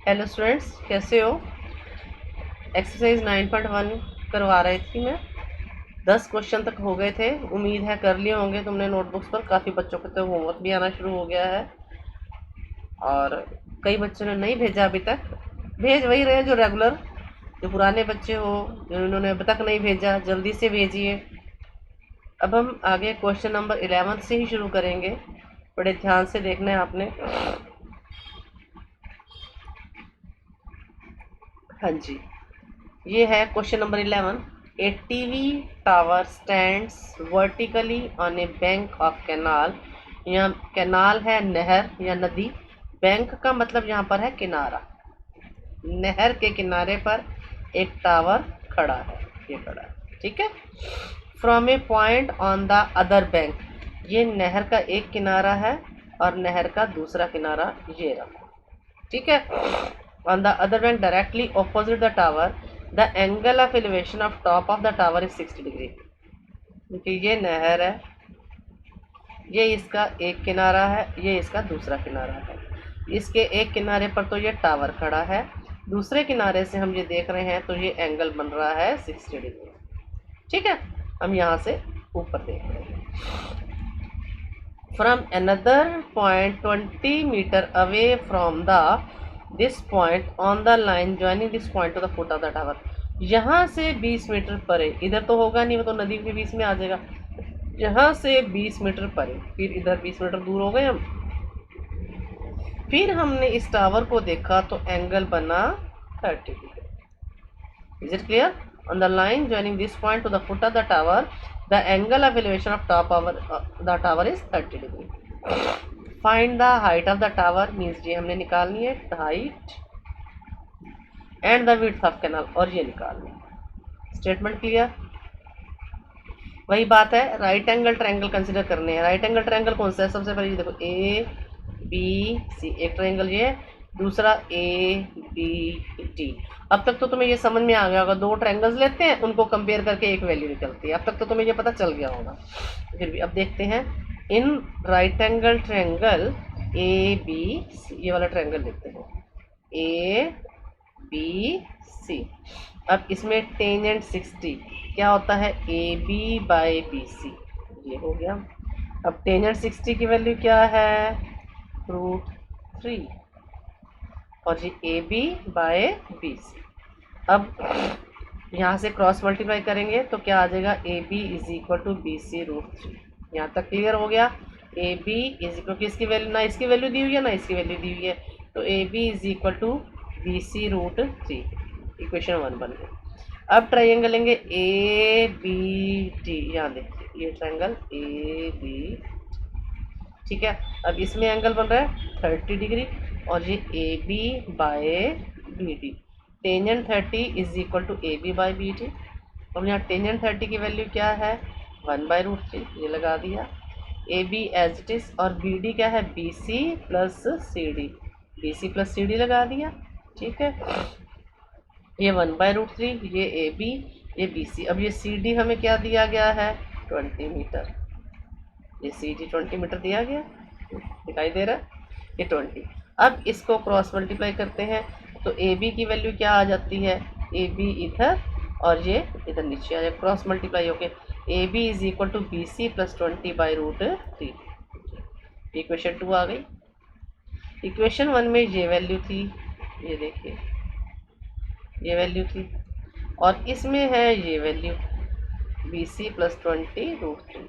Hello students, कैसे हो। Exercise 9.1 करवा रही थी मैं। 10 क्वेश्चन तक हो गए थे। उम्मीद है कर लिए होंगे तुमने नोटबुक्स पर। काफ़ी बच्चों को तो होमवर्क भी आना शुरू हो गया है और कई बच्चों ने नहीं भेजा अभी तक। भेज वही रहे जो रेगुलर, जो पुराने बच्चे हो, जिन्होंने अभी तक नहीं भेजा, जल्दी से भेजिए। अब हम आगे क्वेश्चन नंबर 11 से ही शुरू करेंगे। बड़े ध्यान से देखना है आपने। हाँ जी, ये है question number 11। A TV tower stands vertically on A bank of canal. यहाँ कैनाल है नहर या नदी। बैंक का मतलब यहाँ पर है किनारा। नहर के किनारे पर एक टावर खड़ा है, ये खड़ा है, ठीक है। From A point on the other bank, ये नहर का एक किनारा है और नहर का दूसरा किनारा ये रहा, ठीक है। On the other bank directly opposite the tower, the angle of elevation of top of the tower is 60 degree. क्योंकि ये नहर है, ये इसका एक किनारा है, ये इसका दूसरा किनारा है। इसके एक किनारे पर तो ये टावर खड़ा है, दूसरे किनारे से हम ये देख रहे हैं तो ये एंगल बन रहा है 60 डिग्री, ठीक है। हम यहाँ से ऊपर देख रहे हैं। From another point 20 metre away from the this point on the line joining this point to the foot of the tower. यहाँ से 20 मीटर परे, इधर तो होगा नहीं, वो तो नदी के बीच में आ जाएगा। यहाँ से 20 मीटर परे, फिर इधर 20 मीटर दूर हो गए हम। फिर हमने इस टावर को देखा तो एंगल बना 30 degree. Is it clear? On the line joining this point to the foot of the tower, the angle of elevation of top of the tower is 30 degree. Find the height of the tower, means ये हमने निकालनी है height, and the width of canal, और ये निकालनी है। Statement clear? वही बात है, राइट एंगल ट्रायंगल कंसीडर करने हैं। राइट एंगल ट्रायंगल कौन सा है? सबसे पहले देखो ए बी सी, एक ट्रायंगल ये, दूसरा ए बी डी। अब तक तो तुम्हें ये समझ में आ गया होगा, दो ट्रायंगल्स लेते हैं, उनको कंपेयर करके एक वैल्यू निकलती है। अब तक तो तुम्हें ये पता चल गया होगा, फिर भी अब देखते हैं। In right angle triangle A B C, ये वाला ट्रायंगल लेते हैं, ए बी सी। अब इसमें टेंजेंट 60 क्या होता है? A B by B C, ये हो गया। अब टेंजेंट 60 की वैल्यू क्या है? √3, और ये A B by B C. अब यहाँ से क्रॉस मल्टीप्लाई करेंगे तो क्या आ जाएगा? A B is equal to B C √3। यहाँ तक क्लियर हो गया? A B is equal to इसकी वैल्यू, ना इसकी वैल्यू दी हुई है ना इसकी वैल्यू दी हुई है, तो A B is equal to B C √3। Equation 1 बन गई। अब ट्राइंगल लेंगे ए बी डी, यहाँ देखिए ये ट्राइंगल ए बी, ठीक है। अब इसमें एंगल बन रहा है 30 डिग्री, और ये A B by B D. Tangent 30 is equal to A B by B D. अब यहाँ टेंजेंट 30 की वैल्यू क्या है? 1/√3, ये लगा दिया। A B as it is, और बी डी क्या है? B C plus C D, B C plus C D लगा दिया, ठीक है। ये 1/√3, ये ए बी, ये बी सी। अब ये सी डी हमें क्या दिया गया है? 20 मीटर। ये सी डी 20 मीटर दिया गया, दिखाई दे रहा है, ये 20। अब इसको क्रॉस मल्टीप्लाई करते हैं तो ए बी की वैल्यू क्या आ जाती है? ए बी इधर और ये इधर नीचे आ जाए, क्रॉस मल्टीप्लाई होके A B is equal to B C plus 20/√3। Equation 2 आ गई। इक्वेशन 1 में ये वैल्यू थी, ये देखिए ये वैल्यू थी, और इसमें है ये वैल्यू बी सी प्लस 20√3।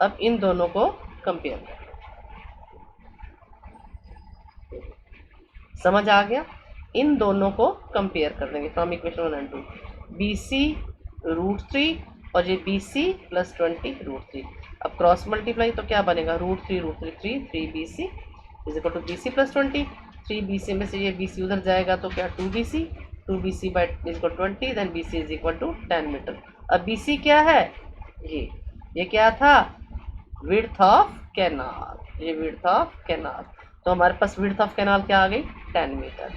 अब इन दोनों को कंपेयर करें, समझ आ गया? इन दोनों को कंपेयर कर देंगे from equation 1 and 2। B C √3 और ये बी सी प्लस 20√3। अब क्रॉस मल्टीप्लाई तो क्या बनेगा? √3 3 B C is equal to B C plus 20। 3 B C में से ये बी सी उधर जाएगा तो क्या 2 B C by is equal 20, then B C is equal to 10 metre. अब बी सी क्या है? ये क्या था? विड्थ ऑफ कैनाल, ये विड्थ ऑफ कैनाल। तो हमारे पास विड्थ ऑफ कैनाल क्या आ गई? 10 मीटर।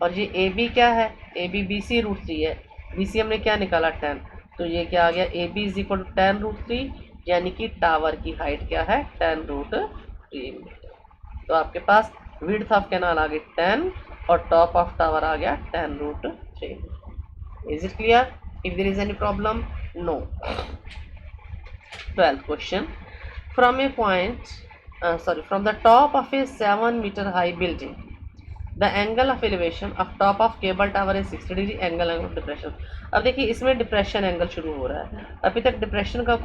और ये ए बी क्या है? ए बी बी सी √3 है, बी सी हमने क्या निकाला? 10, तो ये क्या आ गया? A B is equal to 10√3, यानी कि टावर की हाइट क्या है? 10√3 मीटर। तो आपके पास विड्थ ऑफ कैनाल आ गई 10, और टॉप ऑफ टावर आ गया 10√3। Is it clear? If there is any problem? No. 12th question. From a point, from the top of a 7-meter high building, the angle of elevation of top of cable tower is 60 degree, angle of depression. अब देखिए इसमें depression angle शुरू हो रहा है, अभी तक depression का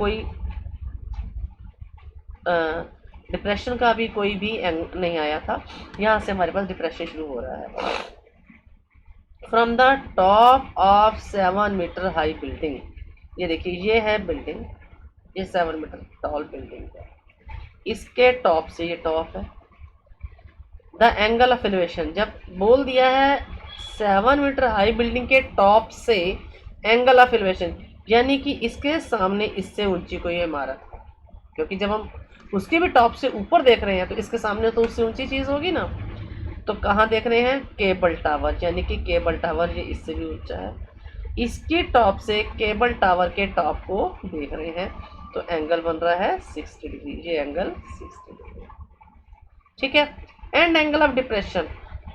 कोई भी नहीं आया था, यहाँ से हमारे पास डिप्रेशन शुरू हो रहा है। From the top of seven metre high building, ये देखिए ये है बिल्डिंग, ये 7 मीटर टॉल बिल्डिंग है, इसके टॉप से, ये टॉप है, द एंगल ऑफ एलिवेशन, जब बोल दिया है 7 मीटर हाई बिल्डिंग के टॉप से एंगल ऑफ एलिवेशन, यानी कि इसके सामने इससे ऊंची कोई इमारत है, क्योंकि जब हम उसके भी टॉप से ऊपर देख रहे हैं तो इसके सामने तो उससे ऊंची चीज़ होगी ना। तो कहाँ देख रहे हैं? केबल टावर, यानी कि केबल टावर ये इससे भी ऊंचा है, इसकी टॉप से केबल टावर के टॉप को देख रहे हैं, तो एंगल बन रहा है 60 डिग्री, ये एंगल 60 डिग्री, ठीक है। एंड एंगल ऑफ डिप्रेशन,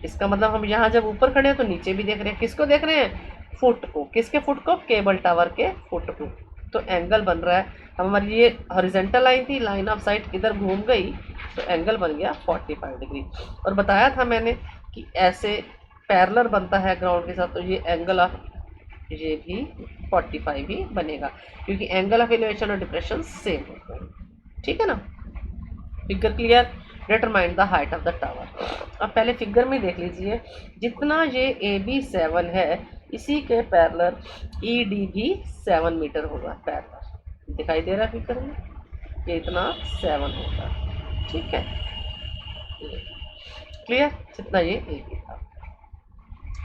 इसका मतलब हम यहाँ जब ऊपर खड़े हैं तो नीचे भी देख रहे हैं, किसको देख रहे हैं? फुट को। किसके फुट को? केबल टावर के फुट को। तो एंगल बन रहा है, हमारी ये हॉरिजॉन्टल लाइन थी, लाइन ऑफ साइट इधर घूम गई तो एंगल बन गया 45 डिग्री। और बताया था मैंने कि ऐसे पैरेलल बनता है ग्राउंड के साथ, तो ये एंगल ऑफ ये भी 45 ही बनेगा, क्योंकि एंगल ऑफ एलिवेशन और डिप्रेशन सेम होता है, ठीक है ना। Figure clear? Determine the height of the tower. अब पहले फिगर में देख लीजिए, जितना ये AB 7 है, इसी के पैरेलल ED भी 7 मीटर होगा पैरेलल, दिखाई दे रहा है फिगर में, ये इतना 7 होगा, ठीक है, क्लियर? जितना ये AB था।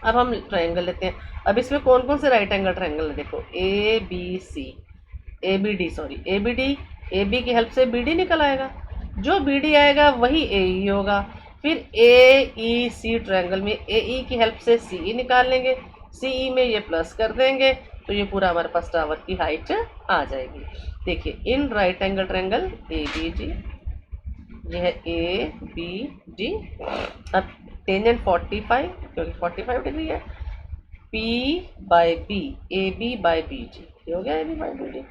अब हम ट्रायंगल लेते हैं। अब इसमें कौन कौन से राइट एंगल ट्रायंगल है? देखो ABD, AB की हेल्प से BD निकल आएगा, जो BD आएगा वही AE होगा। फिर AEC ट्रायंगल में AE की हेल्प से CE निकाल लेंगे, CE में ये प्लस कर देंगे, तो ये पूरा हमारे पास टावर की हाइट आ जाएगी। देखिए इन राइट एंगल ट्रायंगल ABD, ये है ABD। अब टेंजेंट 45, क्योंकि 45 डिग्री है, P/B, AB by BD, ये हो गया AB by BD।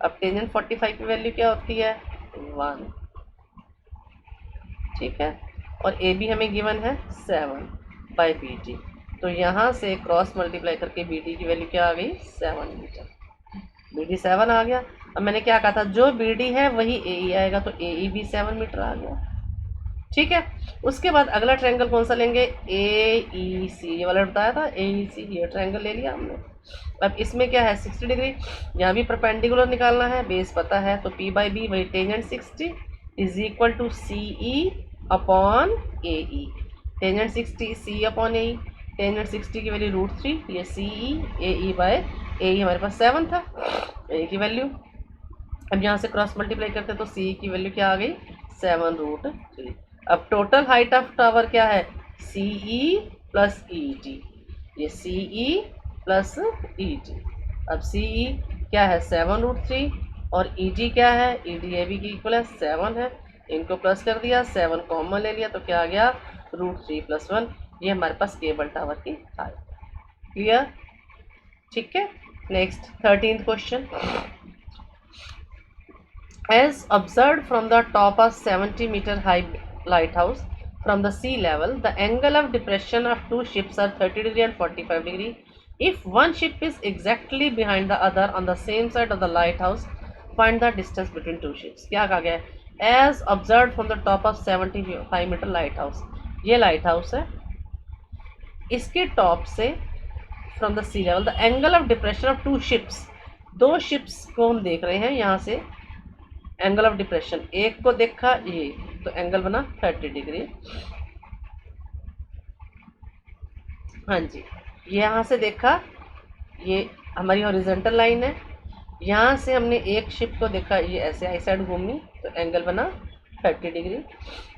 अब टेंजेंट 45 की वैल्यू क्या होती है? 1, ठीक है, और AB हमें गिवन है 7/BD, तो यहाँ से क्रॉस मल्टीप्लाई करके BD की वैल्यू क्या आ गई? 7 मीटर। BD 7 आ गया। अब मैंने क्या कहा था, जो BD है वही AE आएगा, तो AE भी 7 मीटर आ गया, ठीक है। उसके बाद अगला ट्रायंगल कौन सा लेंगे? AEC, ये वाला बताया था AEC, ये ट्रायंगल ले लिया हमने। अब इसमें क्या है? 60 डिग्री, यहाँ भी परपेंडिकुलर निकालना है, बेस पता है, तो P/B वही tangent 60 is equal to CE upon AE। Tangent 60 CE upon AE, tangent 60 की वैल्यू √3, ये CE, AE बाय AE हमारे पास 7 था, AE की वैल्यू। अब यहाँ से क्रॉस मल्टीप्लाई करते तो CE की वैल्यू क्या आ गई? 7√3। अब टोटल हाइट ऑफ टावर क्या है? CE प्लस ED, ये CE प्लस ED। अब CE क्या है? 7√3, और ED क्या है? ED AB की इक्वल है 7 है, इनको प्लस कर दिया, 7 कॉमन ले लिया, तो क्या आ गया? √3 + 1, ये हमारे पास केबल टावर की हाइट। क्लियर? ठीक है। Next 13th question. As observed from the top of 70-meter high lighthouse from the sea level, the angle of depression of two ships are 30 degree and 45 degree. If one ship is exactly behind the other on the same side of the lighthouse, find the distance between two ships. क्या कहा गया है? As observed from the top of 75-meter lighthouse, ये lighthouse है, इसके top से from the sea level the angle of depression of two ships, दो ships को हम देख रहे हैं यहाँ से, एंगल ऑफ डिप्रेशन, एक को देखा ये तो एंगल बना 30 डिग्री, हाँ जी, यहाँ से देखा ये हमारी हॉरिजॉन्टल लाइन है, यहाँ से हमने एक शिप को देखा, ये ऐसे आई साइड घूमी तो एंगल बना 30 डिग्री,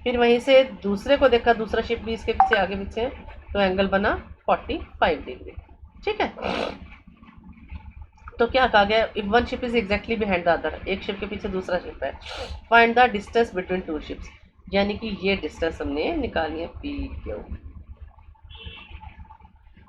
फिर वहीं से दूसरे को देखा, दूसरा शिप भी इसके पीछे आगे पीछे तो एंगल बना 45 डिग्री, ठीक है। तो क्या कहा गया? If one ship is exactly behind the other, एक शिप के पीछे दूसरा शिप है, find the distance between two ships, यानी कि ये डिस्टेंस हमने निकाली है PQ,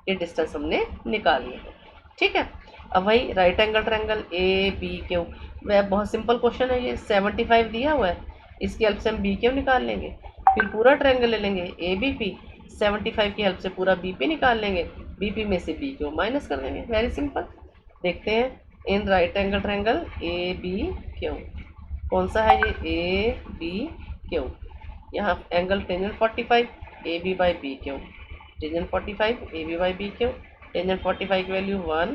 ये डिस्टेंस हमने निकालनी है। ठीक है, अब वही right angle triangle A B Q, वह बहुत सिंपल क्वेश्चन है ये, 75 दिया हुआ है, इसकी हेल्प से हम बी क्यू निकाल लेंगे, फिर पूरा ट्रायंगल ले लेंगे ए बी पी, 75 की हेल्प से पूरा बी पी निकाल लेंगे, बी पी में से बी क्यू माइनस कर देंगे, वेरी सिंपल। देखते हैं in right angle triangle A B Q, कौन सा है ये, ए बी क्यू, यहाँ angle tangent 45 A B by B Q, tangent 45 A B by B Q, tangent 45 की वैल्यू 1,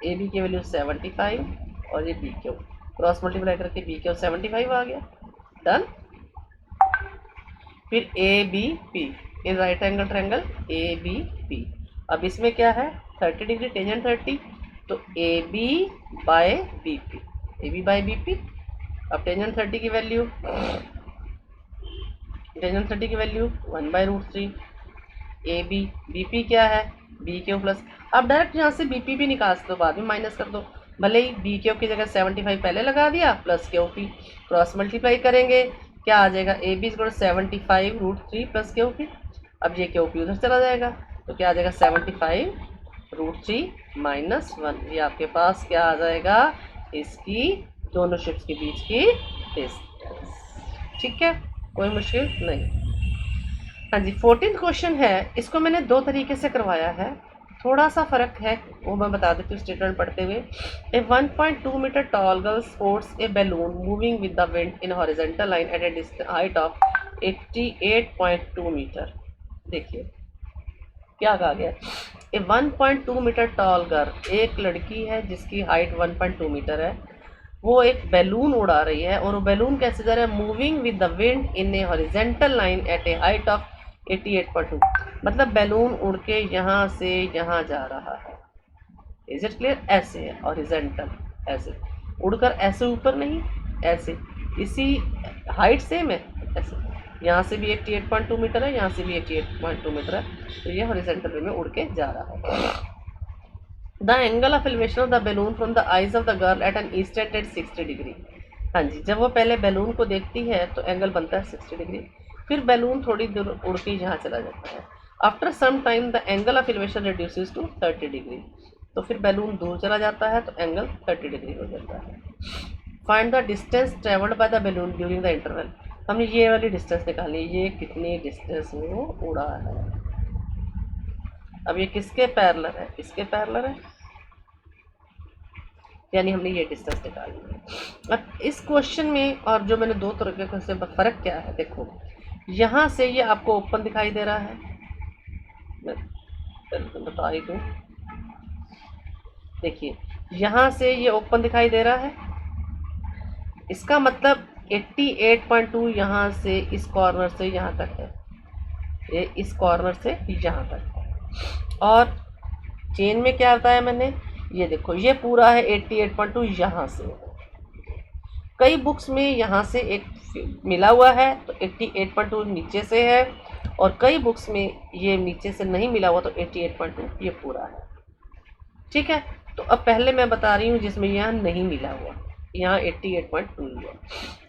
ए बी की वैल्यू 75 और ये बी क्यू, क्रॉस मल्टीप्लाई करके बी क्यू 75 आ गया, डन। फिर A B P, in right angle triangle A B P, अब इसमें क्या है 30 डिग्री टेंजेंट 30, तो A B by B P, A B by B P, अब टेंजेंट 30 की वैल्यू, टेंजेंट 30 की value 1/√3, A B, B P क्या है बी क्यू प्लस, अब डायरेक्ट यहाँ से बी पी भी निकाल दो, बाद में माइनस कर दो, भले ही बी क्यू की जगह 75 पहले लगा दिया plus Q P, cross multiply करेंगे क्या आ जाएगा, A B equal 75√3 plus Q P, अब ये क्यू पी उधर चला जाएगा तो क्या आ जाएगा 75√3 माइनस 1, ये आपके पास क्या आ जाएगा, इसकी दोनों शिप्स के बीच की डिस्टेंस। ठीक है, कोई मुश्किल नहीं। हाँ जी, 14th क्वेश्चन है, इसको मैंने दो तरीके से करवाया है, थोड़ा सा फर्क है वो मैं बता देती हूँ स्टेटमेंट पढ़ते हुए। A 1.2 metre tall girl sports a balloon moving with the wind in horizontal line at a height of 88.2 metre. देखिए क्या कहा गया, ए 1.2 मीटर टॉल गर्ल, एक लड़की है जिसकी हाइट 1.2 मीटर है, वो एक बैलून उड़ा रही है और वो बैलून कैसे जा रहा है, moving with the wind in A horizontal line at a height of 88.2, मतलब बैलून उड़ के यहाँ से यहाँ जा रहा है, इज इट क्लियर, ऐसे है हॉरिजॉन्टल, ऐसे उड़कर, ऐसे ऊपर नहीं, ऐसे, इसी हाइट सेम है, ऐसे, यहाँ से भी 88.2 मीटर है, यहाँ से भी 88.2 मीटर है, तो ये हॉरिजॉन्टल वे में उड़ के जा रहा है। The angle of elevation of the balloon from the eyes of the girl at an instant at 60 degree. हाँ जी, जब वो पहले बैलून को देखती है तो एंगल बनता है 60 डिग्री, फिर बैलून थोड़ी दूर उड़ के यहाँ चला जाता है, after some time the angle of elevation reduces to 30 degree, तो फिर बैलून दूर चला जाता है तो एंगल 30 डिग्री हो जाता है। Find the distance travelled by the balloon during the interval, हमने ये वाली डिस्टेंस निकाली, ये कितनी डिस्टेंस वो उड़ा है। अब ये किसके पैरेलल है, इसके पैरेलल है, यानी हमने ये डिस्टेंस निकाली है। अब इस क्वेश्चन में और जो मैंने दो तरीके से फ़र्क क्या है, देखो यहाँ से ये आपको ओपन दिखाई दे रहा है, मैं बता ही दूँ, देखिए यहाँ से ये ओपन दिखाई दे रहा है, इसका मतलब 88.2 यहाँ से इस कॉर्नर से यहाँ तक है, ये इस कॉर्नर से यहाँ तक है, और चेन में क्या बताया मैंने, ये देखो ये पूरा है 88.2 यहाँ से, कई बुक्स में यहाँ से एक मिला हुआ है तो 88.2 नीचे से है, और कई बुक्स में ये नीचे से नहीं मिला हुआ तो 88.2 ये पूरा है। ठीक है, तो अब पहले मैं बता रही हूँ जिसमें यहाँ नहीं मिला हुआ, यहाँ 88.2 है।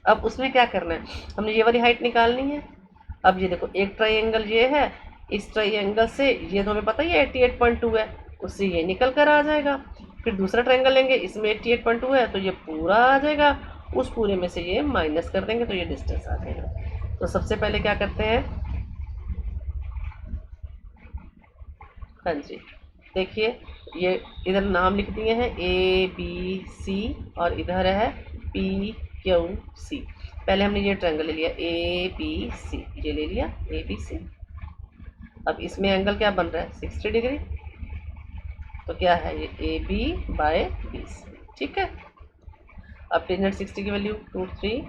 अब उसमें क्या करना है, हमने ये वाली हाइट निकालनी है। अब ये देखो एक ट्राइंगल ये है, इस ट्राइंगल से ये तो हमें पता ही है 88.2 है, उससे ये निकल कर आ जाएगा, फिर दूसरा ट्राइंगल लेंगे, इसमें 88.2 है तो ये पूरा आ जाएगा, उस पूरे में से ये माइनस कर देंगे तो ये डिस्टेंस आ जाएगा। तो सबसे पहले क्या करते हैं, हाँ जी देखिए ये इधर नाम लिख दिए हैं ए बी सी और इधर है पी क्यू सी। पहले हमने ये ट्रायंगल ले लिया ए बी सी, ये ले लिया ए बी सी। अब इसमें एंगल क्या बन रहा है 60 डिग्री, तो क्या है ये A B by B C. ठीक है, अब टेंजेंट 60 की वैल्यू 2/3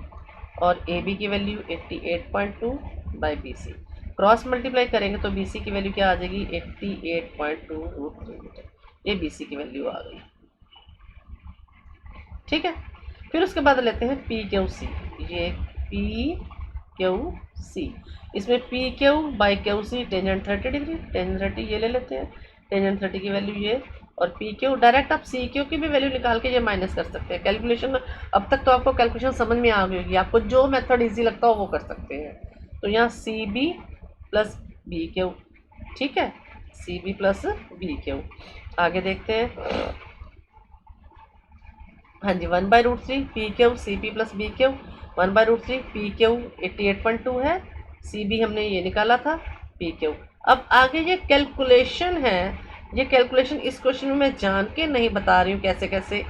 और ए बी की value 88.2 by B C, cross multiply करेंगे तो बी सी की वैल्यू क्या आ जाएगी 88.2√3 मीटर, ये बी सी की वैल्यू आ गई। ठीक है, फिर उसके बाद लेते हैं पी क्यू सी, ये पी क्यू सी, इसमें P Q by Q C tangent 30 degree, tangent 30 ये ले लेते हैं, टेंजेंट 30 की वैल्यू ये, और पी क्यू डायरेक्ट आप सी क्यू की भी वैल्यू निकाल के ये माइनस कर सकते हैं। कैलकुलेशन अब तक तो आपको कैलकुलेशन समझ में आ गई होगी, आपको जो मेथड इजी लगता हो वो कर सकते हैं। तो यहाँ C B plus B Q, ठीक है, C B plus B Q. आगे देखते हैं। हाँ जी, 1/√3 P Q C P plus B Q. 1/√3 P Q 88.2 है, सी बी हमने ये निकाला था, पी क्यू। अब आगे ये कैलकुलेशन है, ये कैलकुलेशन इस क्वेश्चन में मैं जान के नहीं बता रही हूँ कैसे कैसे,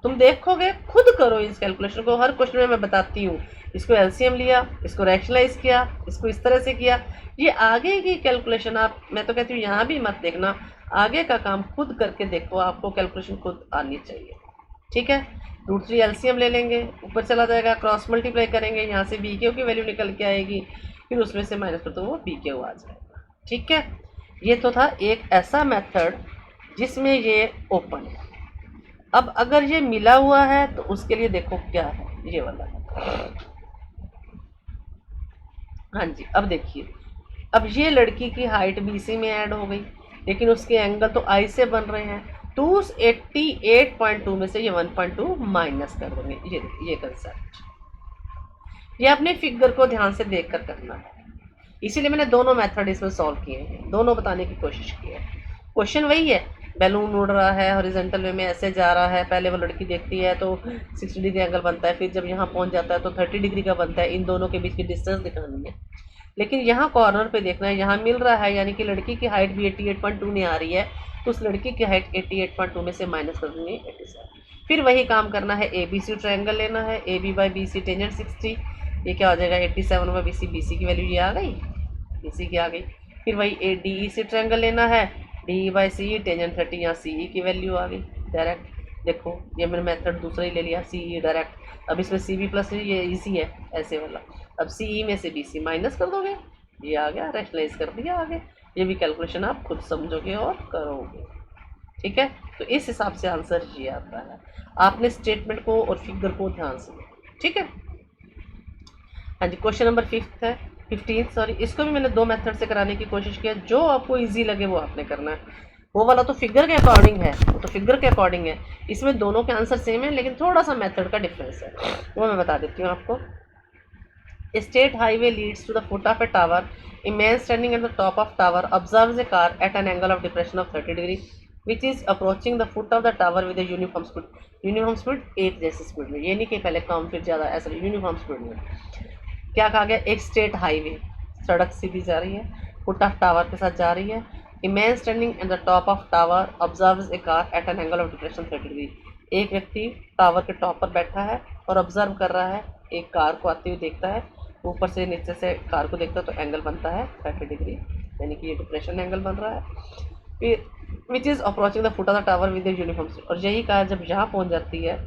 तुम देखोगे खुद करो इस कैलकुलेशन को। हर क्वेश्चन में मैं बताती हूँ, इसको एलसीएम लिया, इसको रैशनलाइज किया, इसको इस तरह से किया। ये आगे की कैलकुलेशन आप, मैं तो कहती हूँ यहाँ भी मत देखना, आगे का काम खुद करके देखो, आपको कैलकुलेशन खुद आनी चाहिए। ठीक है, √3 एलसीएम ले लेंगे, ऊपर चला जाएगा, क्रॉस मल्टीप्लाई करेंगे, यहाँ से बी क्यू की वैल्यू निकल के आएगी, फिर उसमें से माइनस कर तो वो बी क्यू आ जाएगा। ठीक है, ये तो था एक ऐसा मेथड जिसमें ये ओपन है। अब अगर ये मिला हुआ है तो उसके लिए देखो क्या है, ये वाला। हाँ जी, अब देखिए, अब ये लड़की की हाइट बीसी में ऐड हो गई, लेकिन उसके एंगल तो आई से बन रहे हैं, तो उस 88.2 में से ये 1.2 माइनस कर देंगे। ये कंसेप्ट, ये अपने फिगर को ध्यान से देख कर करना है, इसीलिए मैंने दोनों मेथड इसमें सॉल्व किए हैं, दोनों बताने की कोशिश की है। क्वेश्चन वही है, बैलून उड़ रहा है, हॉरिजॉन्टल वे में ऐसे जा रहा है, पहले वो लड़की देखती है तो 60 डिग्री एंगल बनता है, फिर जब यहाँ पहुँच जाता है तो 30 डिग्री का बनता है, इन दोनों के बीच की डिस्टेंस दिखानी है। लेकिन यहाँ कॉर्नर पे देखना है, यहाँ मिल रहा है, यानी कि लड़की की हाइट भी 88.2 में आ रही है, तो उस लड़की की हाइट 88.2 में से माइनस कर देंगे 87। फिर वही काम करना है, ए बी सी ट्रायंगल लेना है, A B by B C tangent 60, ये क्या हो जाएगा 87 by B C, B C की वैल्यू ये आ गई, बी सी की आ गई। फिर वही A D E C triangle लेना है, D E by C tangent 30, यहाँ सी ई की वैल्यू आ गई डायरेक्ट। देखो ये मैंने मेथड दूसरा ही ले लिया, सी ई डायरेक्ट। अब इसमें सी बी प्लस ये इजी है ऐसे वाला, अब सी ई में से बी सी माइनस कर दोगे, ये आ गया, रैशनलाइज कर दिया आगे। ये भी कैलकुलेशन आप खुद समझोगे और करोगे। ठीक है, तो इस हिसाब से आंसर ये आता है, आपने स्टेटमेंट को और फिगर को ध्यान से। ठीक है, हाँ जी, क्वेश्चन नंबर 15 सॉरी, इसको भी मैंने दो मेथड से कराने की कोशिश किया, जो आपको इजी लगे वो आपने करना है। वो वाला तो फिगर के अकॉर्डिंग है, वो तो फिगर के अकॉर्डिंग है, इसमें दोनों के आंसर सेम है, लेकिन थोड़ा सा मेथड का डिफरेंस है, वो मैं बता देती हूँ आपको। State highway leads to the foot of a tower, a man standing at the top of tower observes a car at an angle of depression of 30 degree which is approaching the foot of the tower with uniform speed. Uniform speed एक जैसी speed में, ये नहीं कि पहले कम फिर ज़्यादा, ऐसा यूनिफॉर्म स्पीड में। क्या कहा गया, एक स्टेट हाईवे, सड़क सीधी जा रही है, फुट ऑफ टावर के साथ जा रही है, ए man standing at the top of tower observes a car at an angle of depression 30 degree. एक व्यक्ति टावर के टॉप पर बैठा है और ऑब्जर्व कर रहा है, एक कार को आते हुए देखता है, ऊपर से नीचे से कार को देखता है तो एंगल बनता है 30 डिग्री, यानी कि ये डिप्रेशन एंगल बन रहा है। फिर which is approaching the foot of the tower with uniform, और यही कार जब यहाँ पहुँच जाती है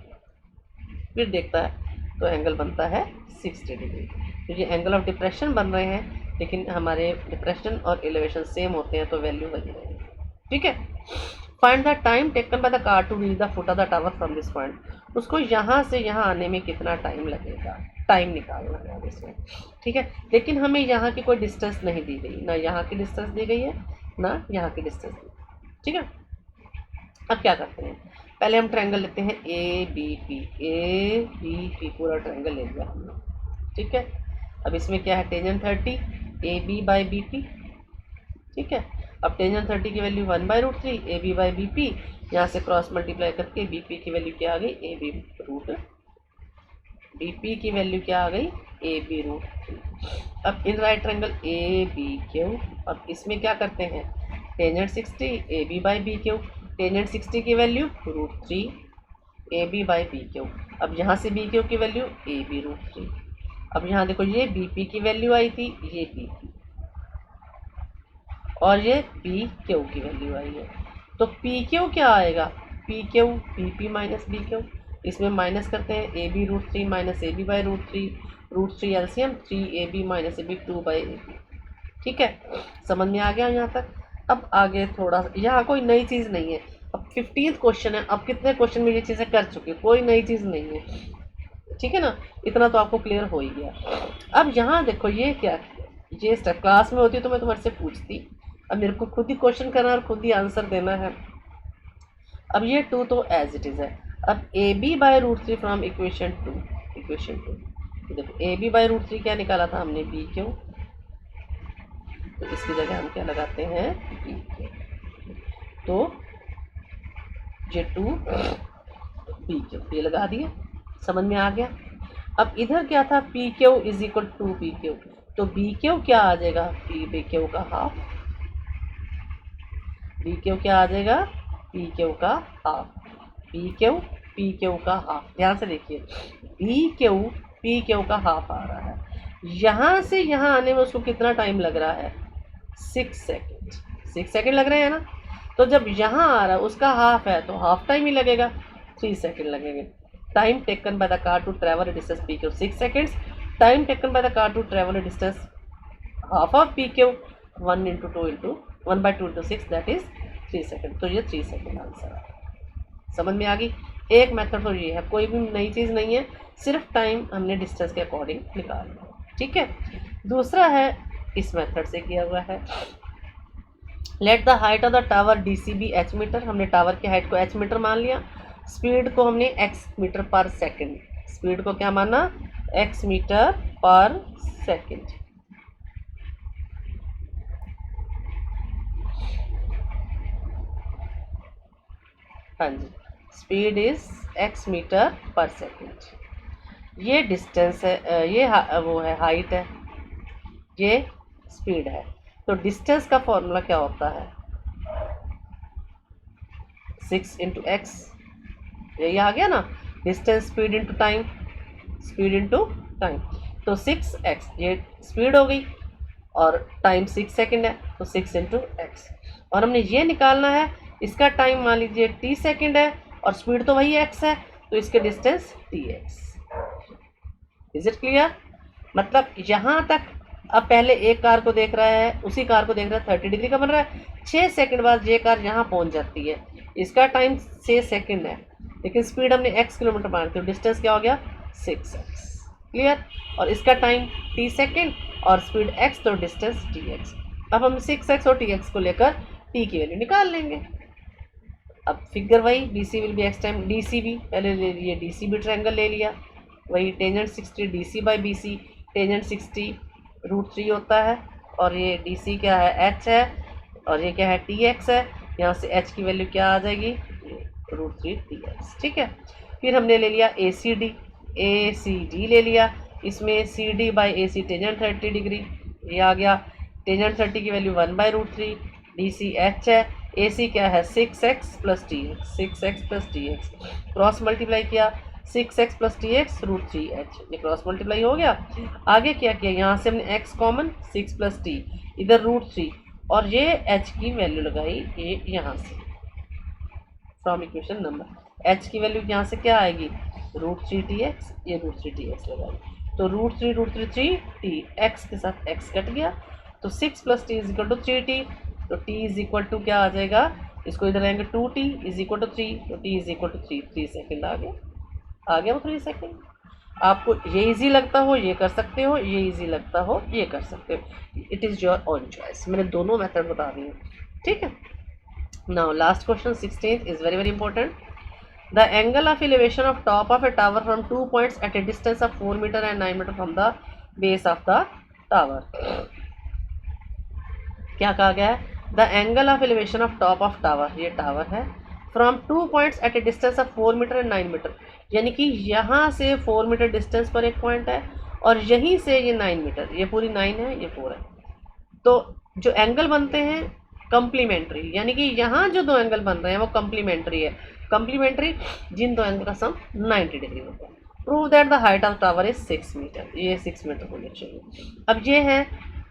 फिर देखता है तो एंगल बनता है 60 डिग्री। तो ये एंगल ऑफ डिप्रेशन बन रहे हैं, लेकिन हमारे डिप्रेशन और एलिवेशन सेम होते हैं, तो वैल्यू वही रहेगी। ठीक है, find the time taken by the car to reach the foot of the tower from this point. उसको यहाँ से यहाँ आने में कितना टाइम लगेगा, टाइम निकालना है इसमें। ठीक है, लेकिन हमें यहाँ की कोई डिस्टेंस नहीं दी गई, ना यहाँ की डिस्टेंस दी गई है, ना यहाँ की डिस्टेंस दी। ठीक है, अब क्या करते हैं, पहले हम ट्रायंगल लेते हैं ए बी पी, पूरा ट्रायंगल ले लिया हमने। ठीक है, अब इसमें क्या है, tangent 30 A B by B P. ठीक है, अब टेंजेंट 30 की value 1/√3 A B by B P, यहाँ से क्रॉस मल्टीप्लाई करके बी पी की वैल्यू क्या आ गई, A B root, B P की वैल्यू क्या आ गई, ए बी √3। अब in right triangle A B Q, अब इसमें क्या करते हैं, tangent 60 A B by B Q, tangent 60 की value √3 A B by B Q. अब यहाँ से बी क्यू की वैल्यू ए बी √3। अब यहाँ देखो, ये बी पी की वैल्यू आई थी, ये बी पी, और ये बी क्यू की वैल्यू आई है, तो पी क्यू क्या आएगा, P Q B P minus B Q. इसमें माइनस करते हैं, A B √3 minus A B by √3 LCM 3 A B minus A B 2 by A B. ठीक है, समझ में आ गया यहाँ तक। अब आगे थोड़ा, यहाँ कोई नई चीज़ नहीं है, अब 15th क्वेश्चन है, अब कितने क्वेश्चन में ये चीज़ें कर चुके, कोई नई चीज़ नहीं है। ठीक है ना, इतना तो आपको क्लियर हो ही गया। अब यहाँ देखो, ये क्या, ये स्टेप क्लास में होती तो मैं तुम्हारे से पूछती, अब मेरे को खुद ही क्वेश्चन करना और खुद ही आंसर देना है। अब ये 2 तो एज इट इज़ है। अब A B by √3 from equation 2, देखो ए बी बाई √3 क्या निकाला था हमने, बी क्यू, तो इसकी जगह हम क्या लगाते हैं, तो ये 2 पी क्यू, ये लगा दिए, समझ में आ गया। अब इधर क्या था, P Q is equal to P Q, तो बी क्यू क्या आ जाएगा, पी क्यू का हाफ, बी क्यू क्या आ जाएगा, पी क्यू का हाफ, पी क्यू का हाफ। ध्यान से देखिए, पी क्यू का हाफ आ रहा है, यहाँ से यहाँ आने में उसको कितना टाइम लग रहा है, 6 सेकेंड, 6 सेकेंड लग रहे हैं ना। तो जब यहाँ आ रहा है उसका हाफ है तो हाफ टाइम ही लगेगा, 3 सेकेंड लगेंगे। Time taken by the car to travel distance P Q 6 seconds, time taken by the car to travel distance half of P Q 1 into 2 into 1/2 into 6 that is 3 second. तो ये 3 second answer है। समझ में आ गई। एक method तो ये है, कोई भी नई चीज़ नहीं है, सिर्फ टाइम हमने डिस्टेंस के अकॉर्डिंग निकालना, ठीक है। दूसरा है इस मेथड से किया हुआ है, let the height of the tower D C B H metre, हमने टावर की हाइट को एच मीटर मान लिया, स्पीड को हमने X metre per second, speed को क्या माना, एक्स मीटर पर सेकेंड। हाँ जी, speed is X metre per second. ये डिस्टेंस है, ये वो है हाइट है, ये स्पीड है। तो डिस्टेंस का फॉर्मूला क्या होता है, 6 इंटू एक्स, यही आ गया ना, distance speed into time, speed into time. तो 6x, ये स्पीड हो गई और टाइम 6 सेकेंड है, तो 6 इंटू एक्स। और हमने ये निकालना है, इसका टाइम मान लीजिए t सेकेंड है और स्पीड तो वही x है, तो इसके distance tx। Is it clear. मतलब यहाँ तक अब पहले एक कार को देख रहा है, उसी कार को देख रहा है, 30 डिग्री का बन रहा है, 6 सेकंड बाद ये कार यहाँ पहुँच जाती है, इसका टाइम 6 सेकंड है, लेकिन स्पीड हमने x किलोमीटर मानते हो, डिस्टेंस क्या हो गया 6x। क्लियर। और इसका टाइम t सेकंड और स्पीड x, तो डिस्टेंस tx। अब हम 6x और tx को लेकर t की वैल्यू निकाल लेंगे। अब फिगर वही, BC will be x time DCB, पहले ले लिए DCB ट्रायंगल ले लिया, वही tangent 60 DC by BC, tangent 60 √3 होता है, और ये DC क्या है, H है, और ये क्या है, TX है। यहाँ से H की वैल्यू क्या आ जाएगी, √3 TX, ठीक है। फिर हमने ले लिया ACD ले लिया, इसमें CD by AC tangent 30 degree, ये आ गया, टेंजेंट 30 की वैल्यू 1/√3, DC H है, AC क्या है 6x plus TX, 6x plus TX, cross multiply किया, 6x प्लस TX √3h, ये क्रॉस मल्टीप्लाई हो गया। आगे क्या किया, यहाँ से हमने x कॉमन, 6 प्लस t, इधर √3, और ये h की वैल्यू लगाई, ये यहाँ से फ्रॉम इक्वेशन नंबर, h की वैल्यू यहाँ से क्या आएगी, √3tx, ये √3tx लगाई, तो √3 t, x के साथ x कट गया, तो 6 plus t is equal to 3t, तो t इज इक्वल टू क्या आ जाएगा, इसको इधर आएंगे 2t इज इक्वल टू 3, तो t is equal to 3 second आ गया वो 3 सेकेंड। आपको ये इजी लगता हो ये कर सकते हो, ये इजी लगता हो ये कर सकते हो, it is your own choice. मैंने दोनों मेथड बता दी हैं, ठीक है। Now last question 16 is very very important. The angle of elevation of top of a tower from 2 points at a distance of 4 metre and 9 metre from the base of the tower. क्या कहा गया है, the angle of elevation of top of tower, ये tower है, from 2 points at a distance of 4 metre and 9 metre, यानी कि यहाँ से 4 मीटर डिस्टेंस पर एक पॉइंट है, और यहीं से ये 9 मीटर, ये पूरी 9 है, ये 4 है। तो जो एंगल बनते हैं कंप्लीमेंट्री, यानी कि यहाँ जो दो एंगल बन रहे हैं वो कंप्लीमेंट्री है, कंप्लीमेंट्री जिन दो एंगल का सम 90 डिग्री होता है। Prove that the height of tower is 6 metre, ये 6 मीटर होनी चाहिए। अब ये है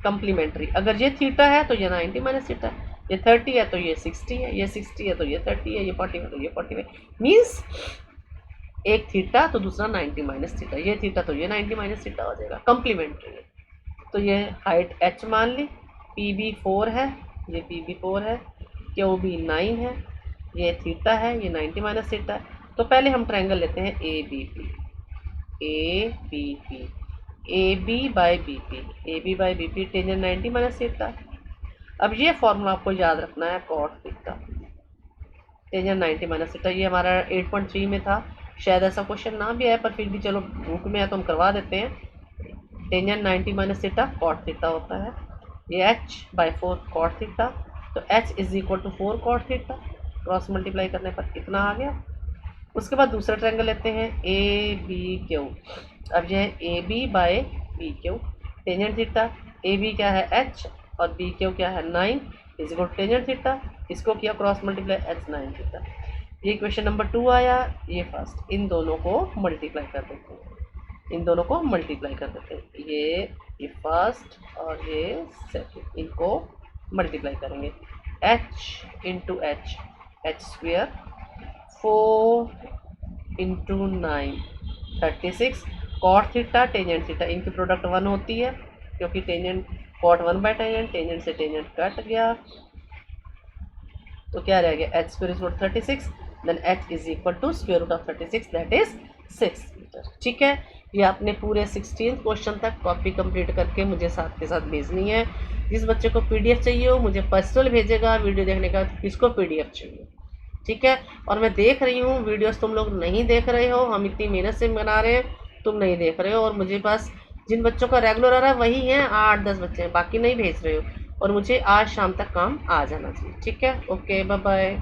कंप्लीमेंट्री, अगर ये थीटा है तो ये 90 माइनस थीटा है, ये 30 है तो ये 60 है, ये 60 है तो ये 30 है, ये 40 है तो ये 40 है, मीन्स एक थीटा तो दूसरा 90 माइनस थीटा, ये थीटा तो ये 90 माइनस थीटा हो जाएगा, कंप्लीमेंट्री है। तो ये हाइट h मान ली, PB 4 है, ये PB 4 है, QB 9 है, ये थीटा है, ये 90 माइनस थीटा है। तो पहले हम ट्रायंगल लेते हैं ABP, AB by BP tangent 90 minus theta. अब ये फॉर्मूला आपको याद रखना है, cot theta tangent 90 minus theta, ये हमारा 8.3 में था, शायद ऐसा क्वेश्चन ना भी आए, पर फिर भी चलो बुक में है तो हम करवा देते हैं। Tangent 90 minus theta cot theta होता है, ये h/4 cot थीटा, तो h is equal to 4 cot theta, cross multiply करने पर कितना आ गया। उसके बाद दूसरा ट्रायंगल लेते हैं ए बी क्यू। अब ये है A B by B Q, tangent theta, A B क्या है h और बी क्यू क्या है 9 is equal to tangent theta, इसको किया क्रॉस मल्टीप्लाई h 9 थीटा। ये क्वेश्चन नंबर 2 आया, ये फर्स्ट, इन दोनों को मल्टीप्लाई कर देते हैं, इन दोनों को मल्टीप्लाई कर देते हैं, ये फर्स्ट और ये सेकंड, इनको मल्टीप्लाई करेंगे, h into H square 4 into 9 36 cot theta tangent theta, इनकी प्रोडक्ट 1 होती है क्योंकि tangent cot 1 by tangent, tangent से टेंजेंट कट गया, तो क्या रह गया h square is equal to 36, then h is equal to square root of 36 that is 6 metre. ठीक है, ये आपने पूरे 16 क्वेश्चन तक कॉपी कंप्लीट करके मुझे साथ के साथ भेजनी है। जिस बच्चे को पीडीएफ चाहिए हो मुझे पर्सनल भेजेगा वीडियो देखने का, किसको पीडीएफ चाहिए, ठीक है। और मैं देख रही हूँ वीडियोस तुम लोग नहीं देख रहे हो, हम इतनी मेहनत से बना रहे हैं, तुम नहीं देख रहे हो, और मुझे पास जिन बच्चों का रेगुलर आ रहा है वही हैं 8-10 बच्चे हैं, बाकी नहीं भेज रहे हो, और मुझे आज शाम तक काम आ जाना चाहिए। ठीक है, ओके, बाय बाय।